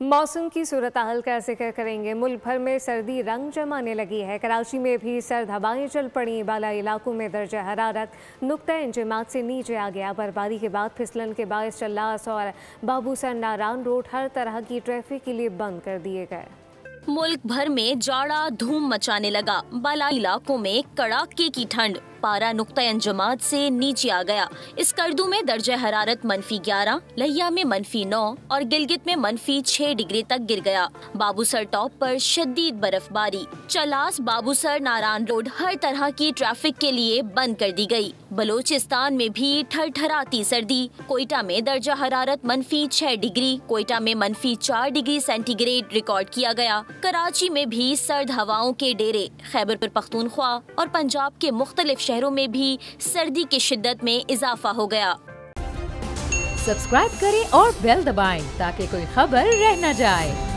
मौसम की सूरत हाल का जिक्र करेंगे। मुल्क भर में सर्दी रंग जमाने लगी है। कराची में भी सर्द हवाएं चल पड़ी। बाला इलाकों में दर्जा हरारत नुक्ता इंजमात से नीचे आ गया। बर्फबारी के बाद फिसलन के बायस चल्लास और बाबूसर नारान रोड हर तरह की ट्रैफिक के लिए बंद कर दिए गए। मुल्क भर में जाड़ा धूम मचाने लगा। बाला इलाकों में कड़ाके की ठंड, पारा नुक्ता इंजमात से नीचे आ गया। इस कर्दू में दर्जा हरारत -11, लहिया में -9 और गिलगित में -6 डिग्री तक गिर गया। बाबूसर टॉप पर शदीद बर्फबारी। चलास बाबूसर नारान रोड हर तरह की ट्रैफिक के लिए बंद कर दी गई। बलोचिस्तान में भी ठरठराती सर्दी। कोयटा में दर्जा हरारत -6 डिग्री, कोयटा में -4 डिग्री सेंटीग्रेड रिकॉर्ड किया गया। कराची में भी सर्द हवाओं के डेरे। खैबर पख्तूनख्वा और पंजाब के मुख्तलिफ शहरों में भी सर्दी की शिद्दत में इजाफा हो गया। सब्सक्राइब करें और बेल दबाएं ताकि कोई खबर रह न जाए।